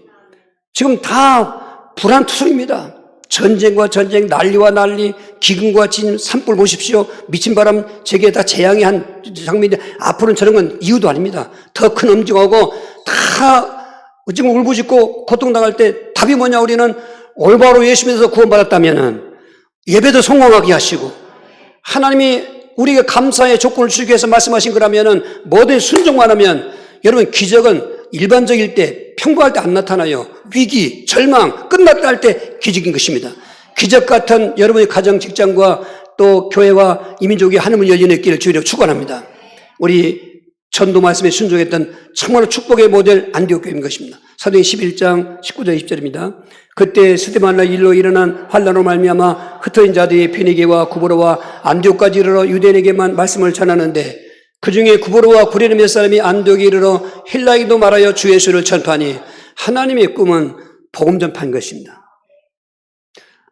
Speaker 1: 지금 다 불안투성입니다. 전쟁과 전쟁, 난리와 난리, 기근과 진, 산불 보십시오. 미친 바람, 제게 다 재앙이 한 장면인데 앞으로는 저런 건 이유도 아닙니다. 더 큰 엄지가 오고 다 지금 울부짖고 고통당할 때 답이 뭐냐? 우리는 올바로 예수 믿어서 구원받았다면은 예배도 성공하게 하시고 하나님이 우리에게 감사의 조건을 주기 위해서 말씀하신 거라면은 뭐든 순종만 하면 여러분 기적은 일반적일 때 평범할 때 안 나타나요. 위기, 절망, 끝났다 할 때 기적인 것입니다. 기적 같은 여러분의 가정, 직장과 또 교회와 이민족이 하늘문 열린 있기를 주의로 축원합니다. 우리 전도 말씀에 순종했던 정말로 축복의 모델 안디옥 교회인 것입니다. 사도행 11장 19절 20절입니다. 그때 스데반라 일로 일어난 환란으로 말미암아 흩어진 자들이 베니게와 구브로와 안디옥까지 이르러 유대인에게만 말씀을 전하는데 그 중에 구브로와 구레네 몇 사람이 안디옥에 이르러 헬라이도 말하여 주 예수를 전파하니 하나님의 꿈은 복음 전파인 것입니다.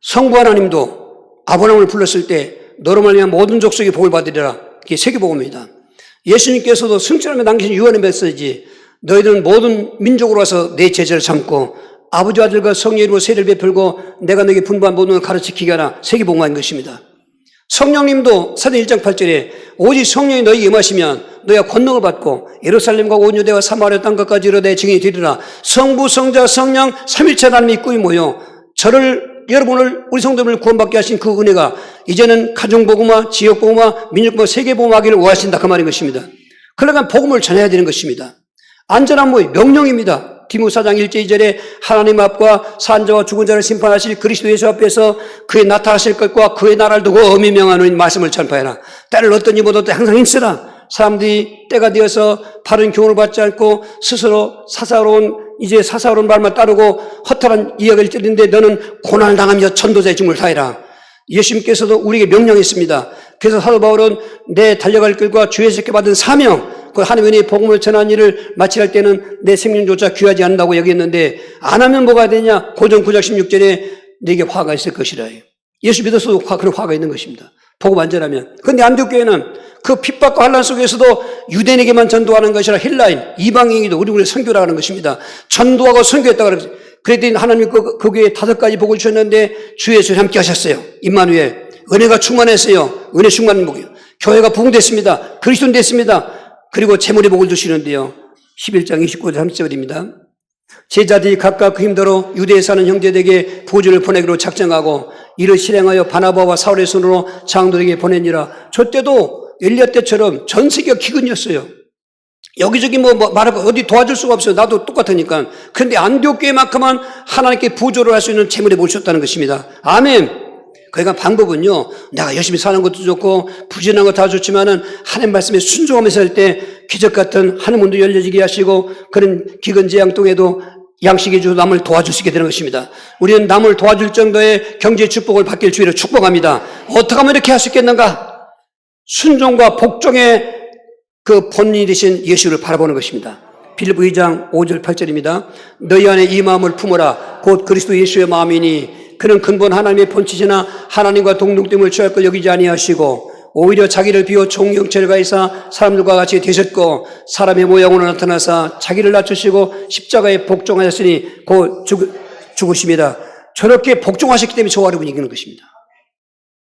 Speaker 1: 성부 하나님도 아브라함을 불렀을 때 너로 말미암아 모든 족속이 복을 받으리라. 이게 세계복음입니다. 예수님께서도 승천하며 남기신 유언의 메시지 너희들은 모든 민족으로 와서 내 제자를 삼고 아버지와 아들과 성령의 이름으로 세례를 베풀고 내가 너에게 분부한 모든 걸 가르치게 하라. 세계복음인 것입니다. 성령님도 사도행 1장 8절에 오직 성령이 너희에게 임하시면 너희가 권능을 받고 예루살렘과 온 유대와 사마리아 땅끝까지 이르러 내 증인이 되리라. 성부, 성자, 성령 삼위일체 하나님이 꾸이 모여 여러분을 우리 성도들을 구원받게 하신 그 은혜가 이제는 가정복음화, 지역복음화, 민족복음화, 세계복음화하기를 원하신다. 그 말인 것입니다. 그러니까 복음을 전해야 되는 것입니다. 안전한 모의 명령입니다. 디모데 4장 1절 2절에 하나님 앞과 산자와 죽은 자를 심판하실 그리스도 예수 앞에서 그의 나타나실 것과 그의 나라를 두고 엄히 명하는 말씀을 전파해라. 때를 어떤 이보다 항상 힘쓰라. 사람들이 때가 되어서 바른 교훈을 받지 않고 스스로 사사로운 말만 따르고 허탈한 이야기를 들리는데 너는 고난을 당하며 전도자의 직무를 다해라. 예수님께서도 우리에게 명령했습니다. 그래서 사도 바울은 내 달려갈 길과 주 예수께 받은 사명, 그 하나님의 복음을 전하는 일을 마치할 때는 내 생명조차 귀하지 않는다고 얘기했는데 안 하면 뭐가 되냐? 고전 9장 16절에 내게 화가 있을 것이라. 예수 믿어서도 그런 화가 있는 것입니다. 복음 안 전하면. 그런데 안디옥교회는 그 핍박과 환난 속에서도 유대인에게만 전도하는 것이 아니라 헬라인, 이방인에게도 우리 선교를 하는 것입니다. 전도하고 선교했다고 그랬어요. 그랬더니 하나님 그 교회에 5가지 복을 주셨는데 주 예수님 함께 하셨어요. 임마누엘. 은혜가 충만했어요. 은혜 충만한 복이요. 교회가 부흥됐습니다. 그리스도인 됐습니다. 그리고 재물의 복을 주시는데요. 11장 29절 30절입니다. 제자들이 각각 그 힘대로 유대에 사는 형제들에게 부주를 보내기로 작정하고 이를 실행하여 바나바와 사울의 손으로 장로들에게 보내니라. 저 때도 엘리야 때처럼 전 세계가 기근이었어요. 여기저기 말하고 어디 도와줄 수가 없어요. 나도 똑같으니까. 그런데 안디옥교회만큼은 하나님께 부조를 할 수 있는 재물의 복을 주셨다는 것입니다. 아멘. 그러니까 방법은요, 내가 열심히 사는 것도 좋고 부지런한 거 다 좋지만은 하나님 말씀에 순종하면서 할 때 기적 같은 하늘 문도 열려지게 하시고 그런 기근재앙 동에도 양식이 주 남을 도와줄 수 있게 되는 것입니다. 우리는 남을 도와줄 정도의 경제 축복을 받길 주의로 축복합니다. 어떻게 하면 이렇게 할 수 있겠는가? 순종과 복종의 그 본인이 되신 예수를 바라보는 것입니다. 빌립보 2장 5절 8절입니다. 너희 안에 이 마음을 품어라. 곧 그리스도 예수의 마음이니 그는 근본 하나님의 본체시나 하나님과 동등됨을 취할 걸 여기지 아니하시고 오히려 자기를 비워 종형체를 가해사 사람들과 같이 되셨고 사람의 모양으로 나타나사 자기를 낮추시고 십자가에 복종하셨으니 곧 죽으십니다. 저렇게 복종하셨기 때문에 저 어려움이 이기는 것입니다.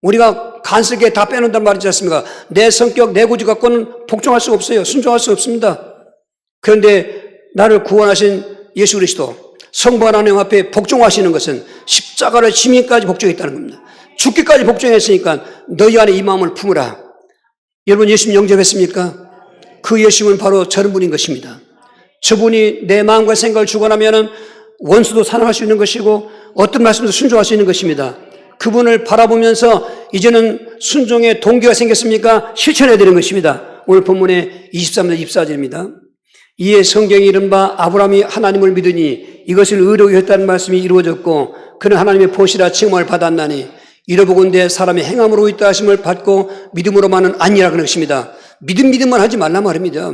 Speaker 1: 우리가 간섭게 다 빼놓는단 말이지 않습니까? 내 성격, 내 고집 갖고는 복종할 수 없어요. 순종할 수 없습니다. 그런데 나를 구원하신 예수 그리스도 성부 하나님 앞에 복종하시는 것은 십자가를 지면까지 복종했다는 겁니다. 죽기까지 복종했으니까 너희 안에 이 마음을 품으라. 여러분 예수님 영접했습니까? 그 예수님은 바로 저런 분인 것입니다. 저분이 내 마음과 생각을 주관하면은 원수도 사랑할 수 있는 것이고 어떤 말씀도 순종할 수 있는 것입니다. 그분을 바라보면서 이제는 순종의 동기가 생겼습니까? 실천해야 되는 것입니다. 오늘 본문의 23절 24절입니다. 이에 성경이 이른바 아브라함이 하나님을 믿으니 이것을 의로 여겼다는 말씀이 이루어졌고 그는 하나님의 보시라 칭함을 받았나니 이러보건대 사람의 행함으로 있다 하심을 받고 믿음으로만은 아니라 그런 것입니다. 믿음만 하지 말라 말입니다.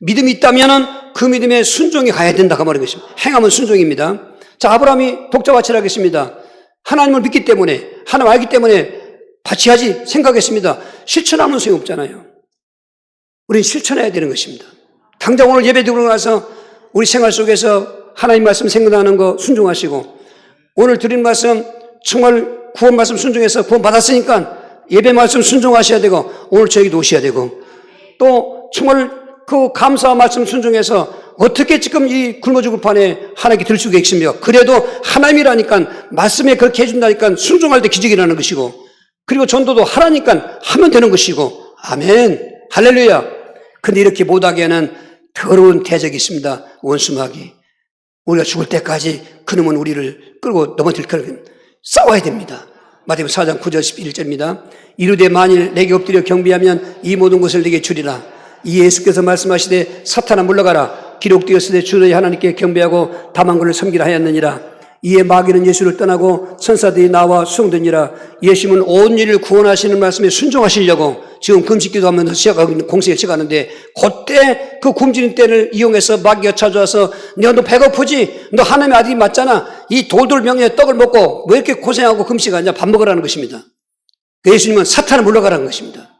Speaker 1: 믿음이 있다면은 그 믿음에 순종이 가야 된다 그 말인 것입니다. 행함은 순종입니다. 자, 아브라함이 독자 바치라 하겠습니다. 하나님을 믿기 때문에 하나님 알기 때문에 바치하지 생각했습니다. 실천하면 소용이 없잖아요. 우리는 실천해야 되는 것입니다. 당장 오늘 예배 드리고 나서 우리 생활 속에서 하나님 말씀 생각나는 거 순종하시고 오늘 드린 말씀 정말 구원 말씀 순종해서 구원 받았으니까 예배 말씀 순종하셔야 되고 오늘 저에게도 오셔야 되고 또 정말 그 감사와 말씀 순종해서 어떻게 지금 이 굶어 죽을 판에 하나님께 들 수 계십니까? 그래도 하나님이라니까 말씀에 그렇게 해준다니까 순종할 때 기적이 일어나는 것이고 그리고 전도도 하라니까 하면 되는 것이고 아멘 할렐루야. 근데 이렇게 못하게 는 더러운 대적이 있습니다. 원수마귀. 우리가 죽을 때까지 그놈은 우리를 끌고 넘어질 거를 싸워야 됩니다. 마태복음 4장 9절 11절입니다. 이르되 만일 내게 엎드려 경배하면 이 모든 것을 내게 주리라. 이 예수께서 말씀하시되 사탄아 물러가라. 기록되었으되 주 너희 하나님께 경배하고 다만 그를 섬기라 하였느니라. 이에 마귀는 예수를 떠나고 천사들이 나와 수송되니라. 예수님은 온 일을 구원하시는 말씀에 순종하시려고 지금 금식기도 하면서 시작하고 공생에 시작하는데 그때 그 굶주린 때를 이용해서 마귀가 찾아와서 너 배고프지? 너 하나님의 아들이 맞잖아. 이 돌돌 명령의 떡을 먹고 왜 이렇게 고생하고 금식하냐? 밥 먹으라는 것입니다. 예수님은 사탄을 물러가라는 것입니다.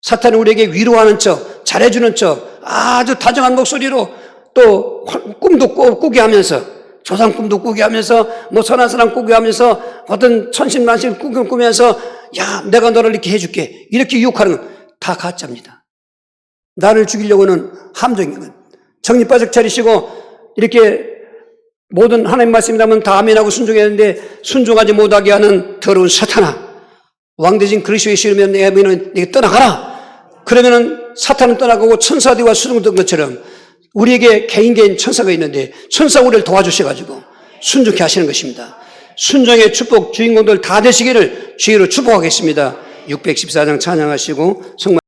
Speaker 1: 사탄은 우리에게 위로하는 척, 잘해주는 척, 아주 다정한 목소리로 또 꿈도 꾸게 하면서 조상 꿈도 꾸게 하면서 뭐 선한 사람 꾸게 하면서 어떤 천신만신 꾸면서 야 내가 너를 이렇게 해줄게 이렇게 유혹하는 건 다 가짜입니다. 나를 죽이려고는 함정인 건 정립바짝 차리시고 이렇게 모든 하나님 말씀이라면 다 아멘하고 순종했는데 순종하지 못하게 하는 더러운 사탄아 왕대신 그리스도에 싫으면 내 아멘은 내게 떠나가라. 그러면은 사탄은 떠나가고 천사들과 수종된 것처럼 우리에게 개인 천사가 있는데 천사 우리를 도와주셔가지고 순종케 하시는 것입니다. 순종의 축복 주인공들 다 되시기를 주의로 축복하겠습니다. 614장 찬양하시고 정말